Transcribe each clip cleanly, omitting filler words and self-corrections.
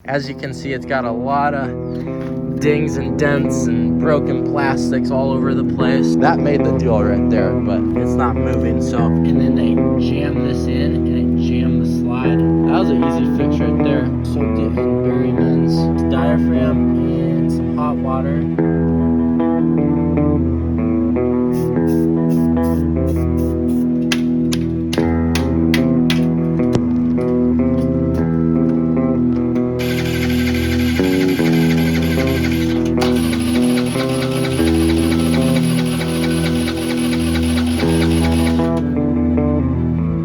as you can see, it's got a lot of dings and dents and broken plastics all over the place. That made the deal right there, but it's not moving, so. And then they jam this in and it jammed the slide. That was an easy fix right there. Soaked it in Berryman's diaphragm and some hot water.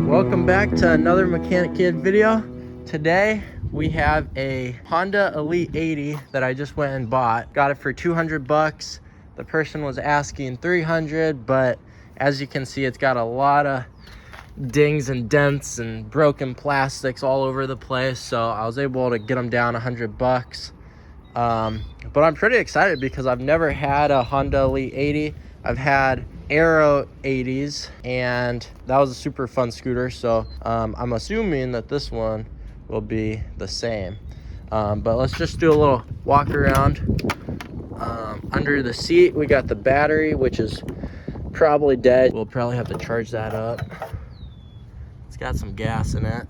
Welcome back to another Mechanic Kid video. Today we have a Honda Elite80 that I just went and bought. Got it for 200 bucks. The person was asking 300, but as you can see, it's got a lot of dings and dents and broken plastics all over the place. So I was able to get them down 100 bucks. But I'm pretty excited because I've never had a Honda Elite80. I've had Aero 80s and that was a super fun scooter, so I'm assuming that this one will be the same, but let's just do a little walk around. Under the seat we got the battery, which is probably dead. We'll probably have to charge that up. It's got some gas in it,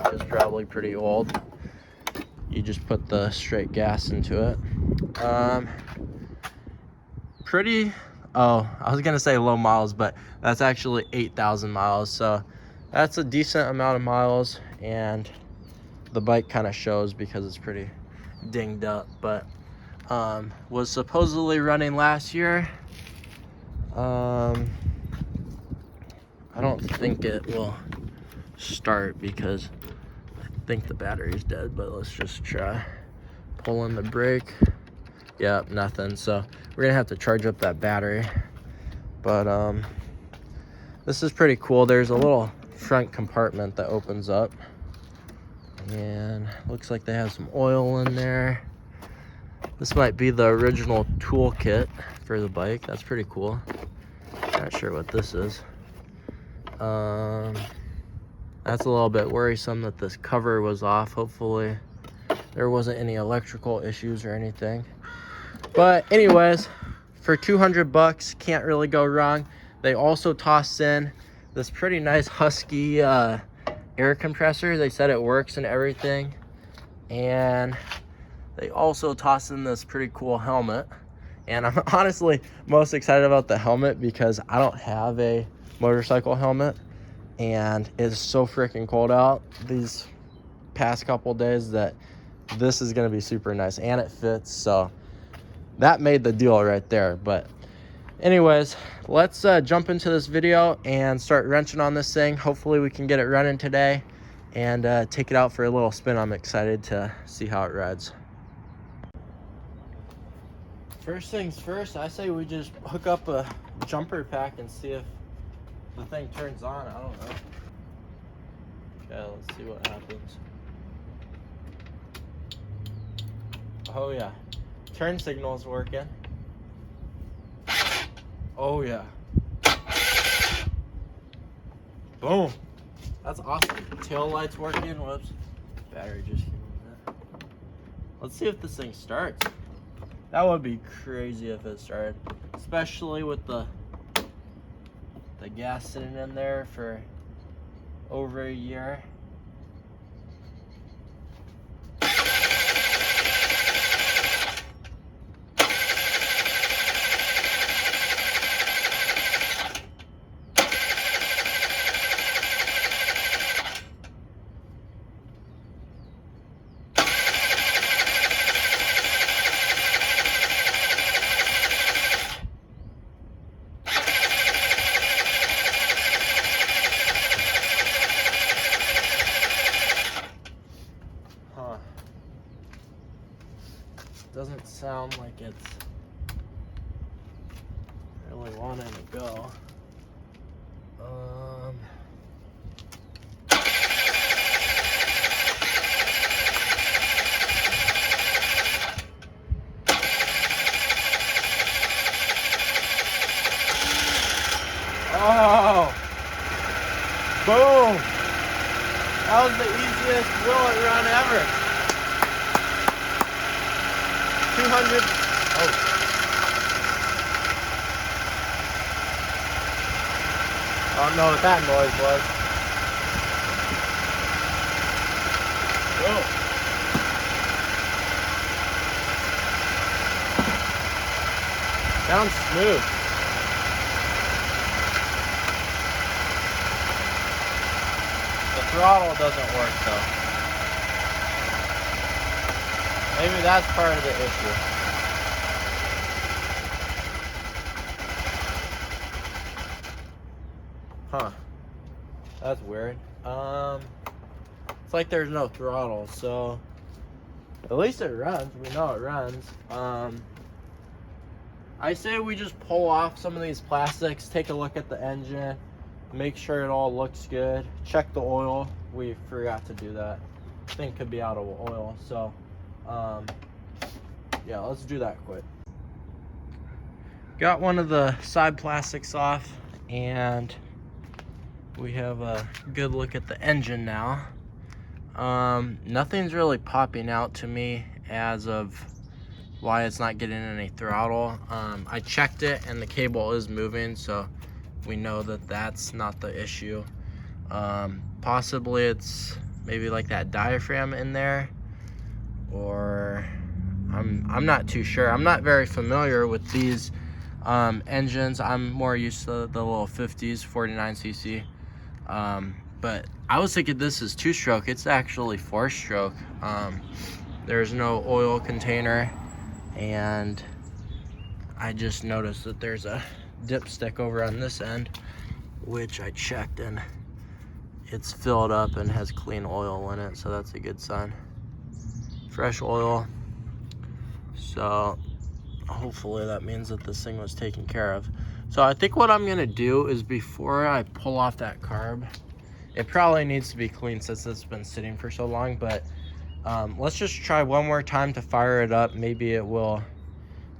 which is probably pretty old. You just put the straight gas into it. I was gonna say low miles, but that's actually 8,000 miles, so that's a decent amount of miles, and the bike kind of shows because it's pretty dinged up, but was supposedly running last year. I don't think it will start because I think the battery's dead, but let's just try pulling the brake. Yep, nothing. So we're gonna have to charge up that battery, but this is pretty cool. There's a little front compartment that opens up, and looks like they have some oil in there. This might be the original toolkit for the bike. That's pretty cool. Not sure what this is. That's a little bit worrisome that this cover was off. Hopefully there wasn't any electrical issues or anything. But anyways, for 200 bucks, can't really go wrong. They also tossed in this pretty nice Husky air compressor. They said it works and everything. And they also tossed in this pretty cool helmet. And I'm honestly most excited about the helmet because I don't have a motorcycle helmet. And it's so freaking cold out these past couple days that this is going to be super nice. And it fits, so that made the deal right there. But anyways, let's jump into this video and start wrenching on this thing. Hopefully we can get it running today and take it out for a little spin. I'm excited to see how it rides. First things first, I say we just hook up a jumper pack and see if the thing turns on. I don't know. Okay, let's see what happens. Oh yeah, turn signal's working. Oh yeah. Boom. That's awesome. Tail light's working. Whoops. Battery just came in. Let's see if this thing starts. That would be crazy if it started, especially with the gas sitting in there for over a year. Doesn't sound like it's really wanting to go. Oh! Boom! That was the easiest wheel run ever. 200. Oh. I don't know what that noise was. Whoa. Sounds smooth. The throttle doesn't work though. Maybe that's part of the issue. Huh. That's weird. It's like there's no throttle, so at least it runs. We know it runs. I say we just pull off some of these plastics, take a look at the engine, make sure it all looks good, check the oil. We forgot to do that. Thing could be out of oil, so yeah, let's do that quick. Got one of the side plastics off, and we have a good look at the engine now. Nothing's really popping out to me as of why it's not getting any throttle. I checked it and the cable is moving, so we know that that's not the issue. Possibly it's maybe like that diaphragm in there, or I'm not too sure. I'm not very familiar with these engines. I'm more used to the little 50s 49cc, but I was thinking this is 2-stroke. It's actually 4-stroke. There's no oil container, and I just noticed that there's a dipstick over on this end, which I checked, and it's filled up and has clean oil in it, so that's a good sign. Fresh oil. So hopefully that means that this thing was taken care of. So I think what I'm gonna do is, before I pull off that carb, it probably needs to be clean since it's been sitting for so long, but let's just try one more time to fire it up. Maybe it will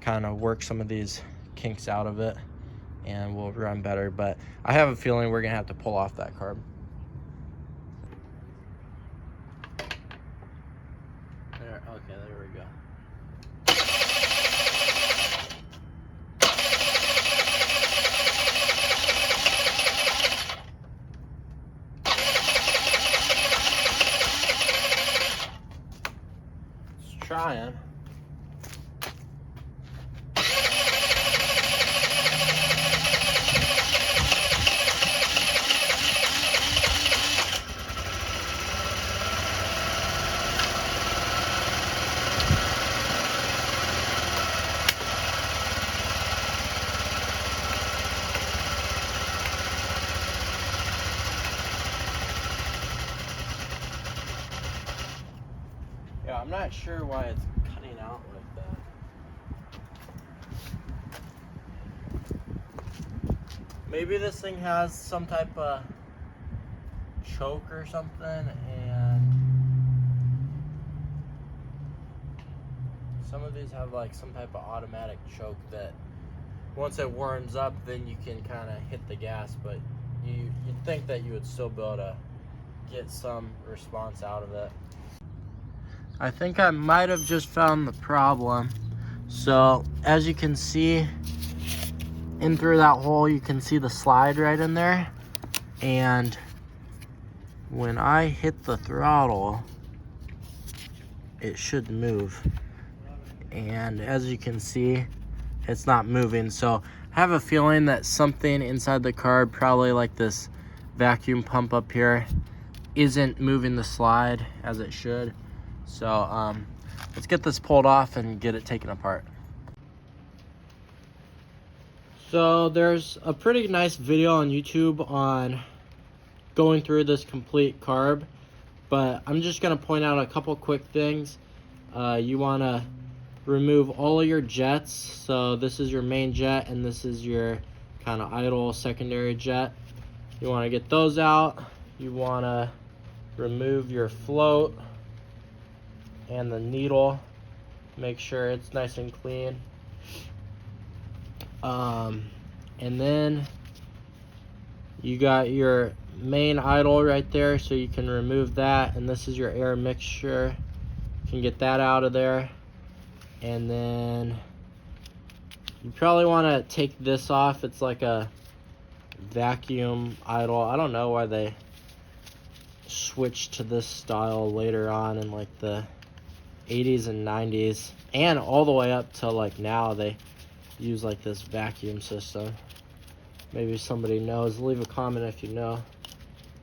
kind of work some of these kinks out of it and will run better, but I have a feeling we're gonna have to pull off that carb. There, okay, there we go. Trying. Yeah, I'm not sure why it's cutting out like that. Maybe this thing has some type of choke or something, and some of these have like some type of automatic choke that once it warms up, then you can kind of hit the gas, but you'd think that you would still be able to get some response out of it. I think I might have just found the problem. So as you can see, in through that hole, you can see the slide right in there. And when I hit the throttle, it should move. And as you can see, it's not moving. So I have a feeling that something inside the carb, probably like this vacuum pump up here, isn't moving the slide as it should. So let's get this pulled off and get it taken apart. So there's a pretty nice video on YouTube on going through this complete carb, but I'm just gonna point out a couple quick things. You wanna remove all of your jets. So this is your main jet and this is your kind of idle secondary jet. You wanna get those out. You wanna remove your float and the needle, make sure it's nice and clean. And then you got your main idle right there, so you can remove that, and this is your air mixture. You can get that out of there. And then you probably want to take this off. It's like a vacuum idle. I don't know why they switched to this style later on in like the 80s and 90s, and all the way up to like now they use like this vacuum system. Maybe somebody knows. Leave a comment if you know.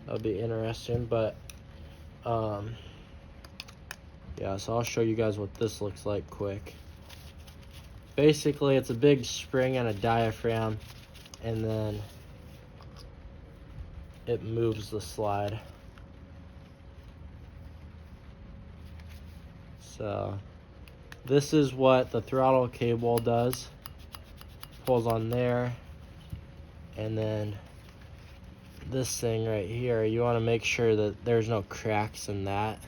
That would be interesting. But yeah, so I'll show you guys what this looks like quick. Basically, it's a big spring and a diaphragm, and then it moves the slide. So this is what the throttle cable does. Pulls on there, and then this thing right here, you want to make sure that there's no cracks in that.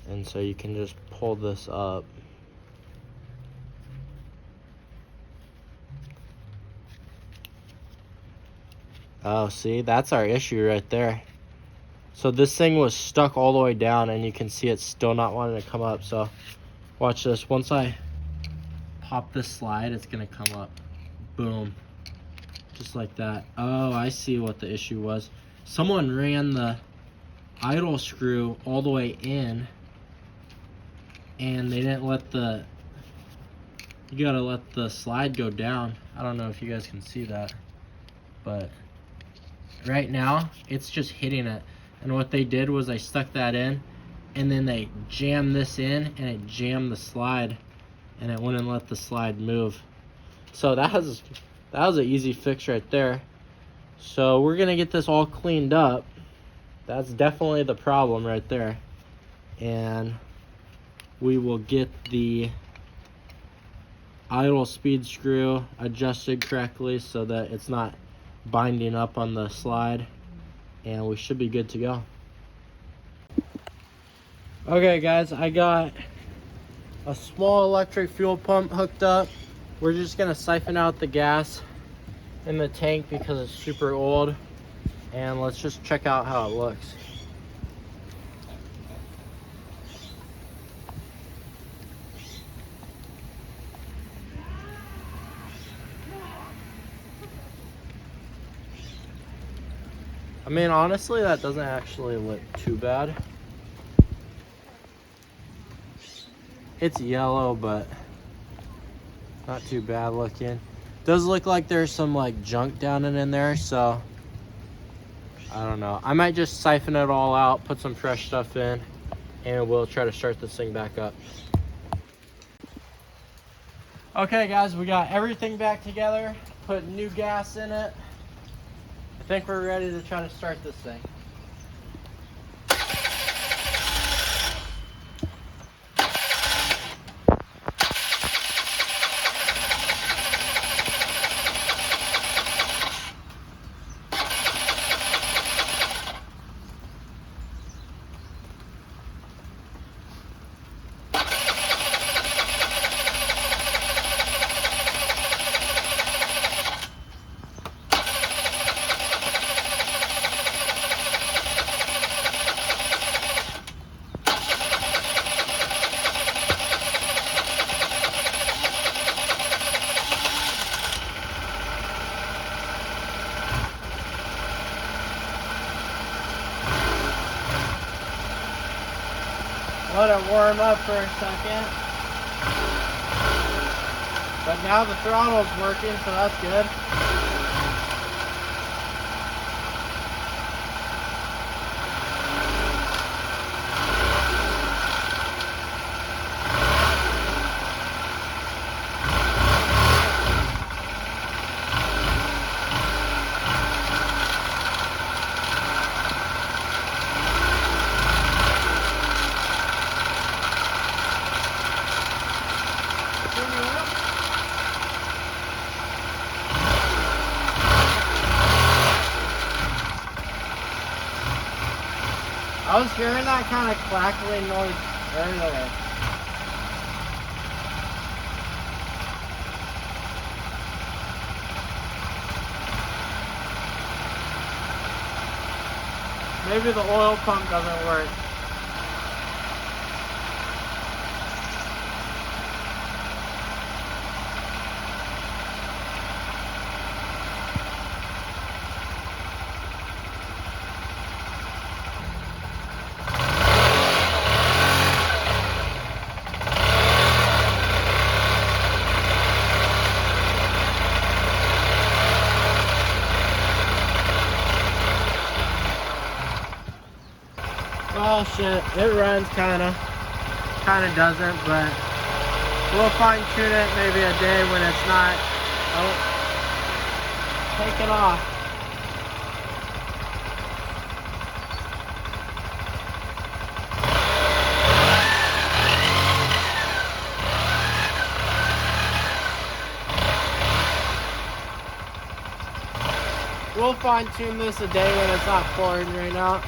And so you can just pull this up. Oh, see, that's our issue right there. So this thing was stuck all the way down, and you can see it's still not wanting to come up. So watch this. Once I pop this slide, it's gonna come up. Boom. Just like that. Oh, I see what the issue was. Someone ran the idle screw all the way in, and they didn't let the, you gotta let the slide go down. I don't know if you guys can see that, but right now it's just hitting it. And what they did was they stuck that in, and then they jammed this in, and it jammed the slide, and it wouldn't let the slide move. So that was an easy fix right there. So we're gonna get this all cleaned up. That's definitely the problem right there. And we will get the idle speed screw adjusted correctly so that it's not binding up on the slide, and we should be good to go. Okay guys, I got a small electric fuel pump hooked up. We're just gonna siphon out the gas in the tank because it's super old, and let's just check out how it looks. I mean, honestly, that doesn't actually look too bad. It's yellow, but not too bad looking. Does look like there's some like junk down and in there, so I don't know. I might just siphon it all out, put some fresh stuff in, and we'll try to start this thing back up. Okay guys, we got everything back together, put new gas in it. I think we're ready to try to start this thing. Let it warm up for a second. But now the throttle's working, so that's good. I was hearing that kind of crackling noise earlier. Maybe the oil pump doesn't work. Oh shit, it runs kinda doesn't, but we'll fine tune it maybe a day when it's not taking off. We'll fine tune this a day when it's not pouring right now.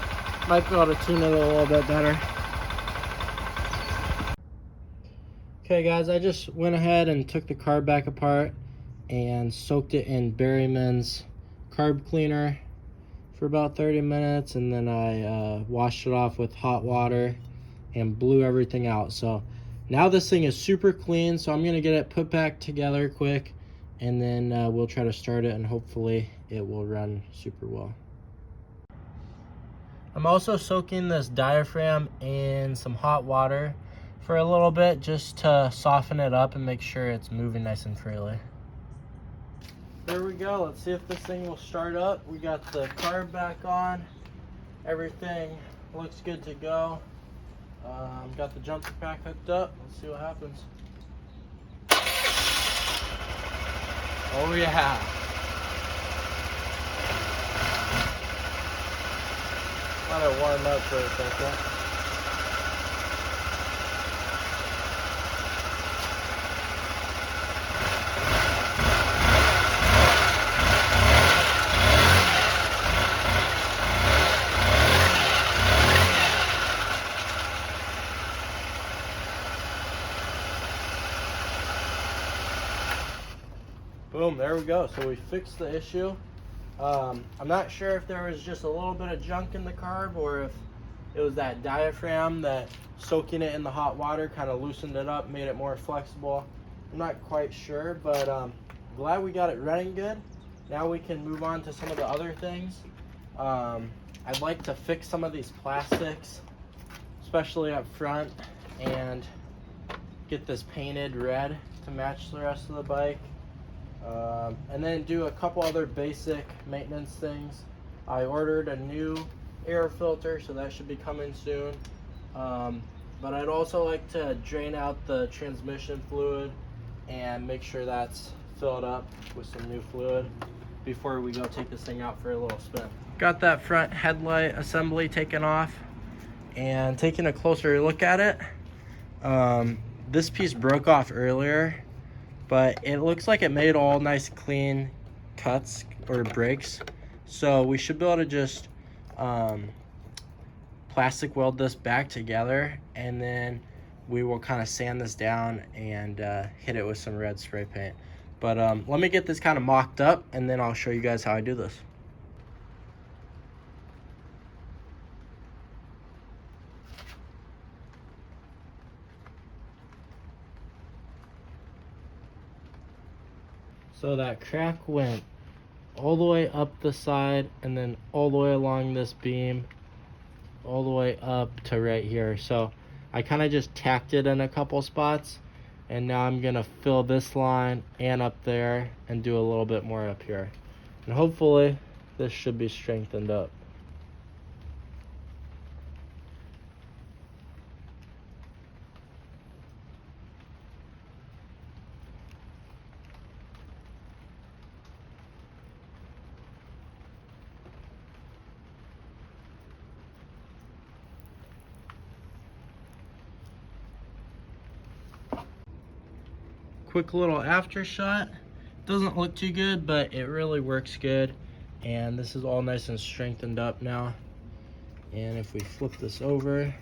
Might be able to tune it a little bit better. Okay guys, I just went ahead and took the carb back apart and soaked it in Berryman's carb cleaner for about 30 minutes, and then I washed it off with hot water and blew everything out. So now this thing is super clean, so I'm gonna get it put back together quick, and then we'll try to start it and hopefully it will run super well. I'm also soaking this diaphragm in some hot water for a little bit just to soften it up and make sure it's moving nice and freely. There we go. Let's see if this thing will start up. We got the carb back on. Everything looks good to go. Got the jumper pack hooked up. Let's see what happens. Oh yeah. Let it warm up for a second. Boom, there we go. So we fixed the issue. I'm not sure if there was just a little bit of junk in the carb or if it was that diaphragm that soaking it in the hot water kind of loosened it up, made it more flexible. I'm not quite sure, but glad we got it running good. Now we can move on to some of the other things. I'd like to fix some of these plastics, especially up front, and get this painted red to match the rest of the bike. And then do a couple other basic maintenance things. I ordered a new air filter, so that should be coming soon. But I'd also like to drain out the transmission fluid and make sure that's filled up with some new fluid before we go take this thing out for a little spin. Got that front headlight assembly taken off and taking a closer look at it. This piece broke off earlier, but it looks like it made all nice clean cuts or breaks. So we should be able to just plastic weld this back together, and then we will kind of sand this down and hit it with some red spray paint. But let me get this kind of mocked up, and then I'll show you guys how I do this. So that crack went all the way up the side and then all the way along this beam, all the way up to right here. So I kind of just tacked it in a couple spots, and now I'm gonna fill this line and up there and do a little bit more up here. And hopefully this should be strengthened up. Quick little after shot. Doesn't look too good, but it really works good. And this is all nice and strengthened up now. And if we flip this over,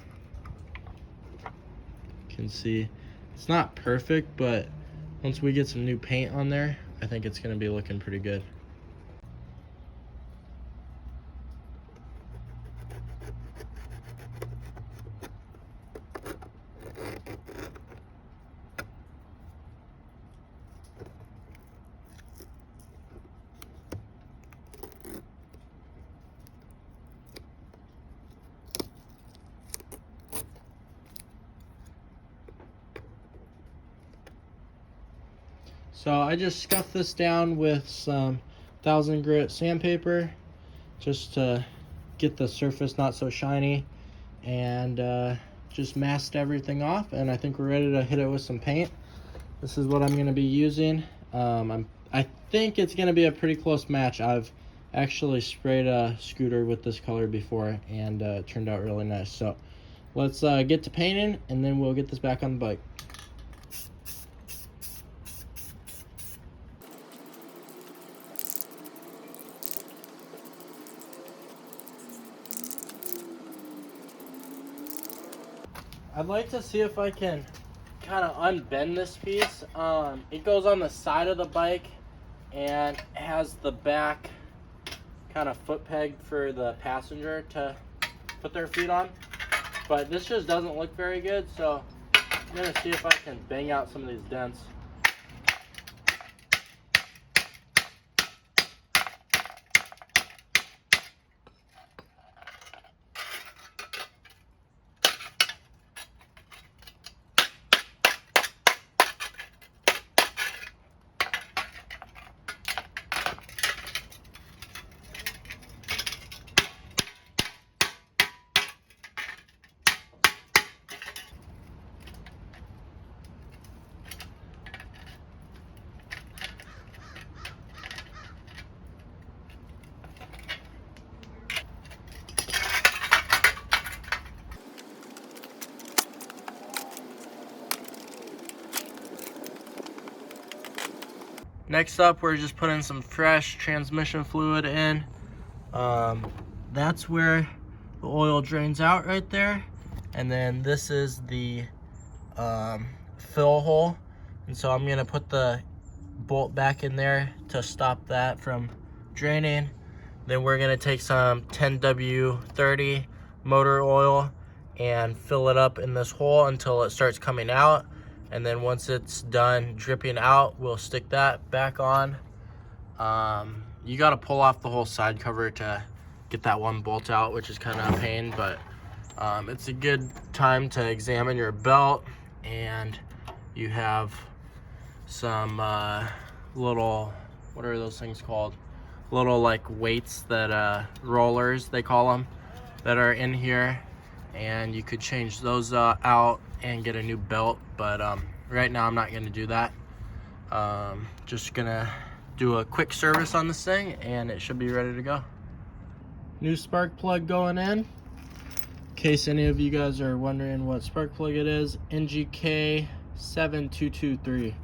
you can see it's not perfect, but once we get some new paint on there, I think it's gonna be looking pretty good. So I just scuffed this down with some 1000 grit sandpaper just to get the surface not so shiny. and just masked everything off, and I think we're ready to hit it with some paint. This is what I'm going to be using. I think it's going to be a pretty close match. I've actually sprayed a scooter with this color before, and it turned out really nice. So let's get to painting, and then we'll get this back on the bike. I'd like to see if I can kind of unbend this piece. It goes on the side of the bike and has the back kind of foot peg for the passenger to put their feet on, but this just doesn't look very good, so I'm gonna see if I can bang out some of these dents. Next up, we're just putting some fresh transmission fluid in. That's where the oil drains out right there. And then this is the fill hole. And so I'm gonna put the bolt back in there to stop that from draining. Then we're gonna take some 10W30 motor oil and fill it up in this hole until it starts coming out. And then once it's done dripping out, we'll stick that back on. You gotta pull off the whole side cover to get that one bolt out, which is kind of a pain, but it's a good time to examine your belt. And you have some little, what are those things called? Little like weights that, rollers they call them, that are in here. And you could change those out and get a new belt, but right now I'm not going to do that. Just gonna do a quick service on this thing and it should be ready to go. New spark plug going in case any of you guys are wondering what spark plug it is. NGK 7223.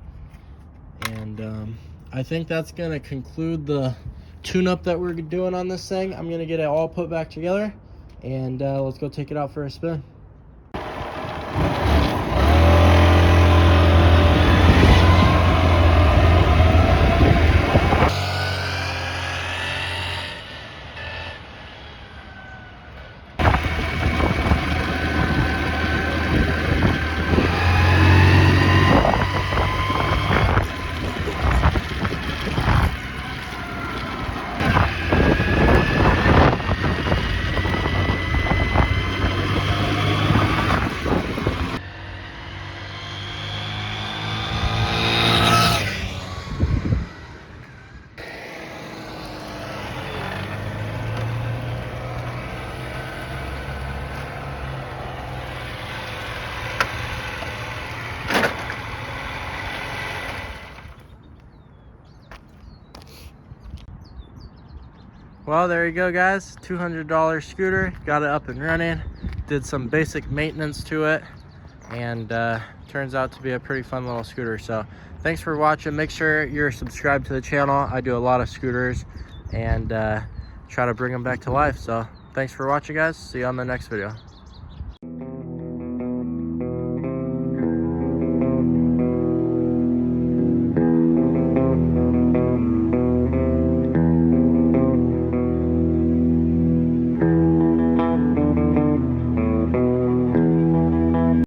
And I think that's going to conclude the tune-up that we're doing on this thing. I'm going to get it all put back together, and let's go take it out for a spin. Well, there you go, guys. $200 scooter, got it up and running, did some basic maintenance to it, and turns out to be a pretty fun little scooter. So thanks for watching. Make sure you're subscribed to the channel. I do a lot of scooters and try to bring them back to life. So thanks for watching, guys. See you on the next video.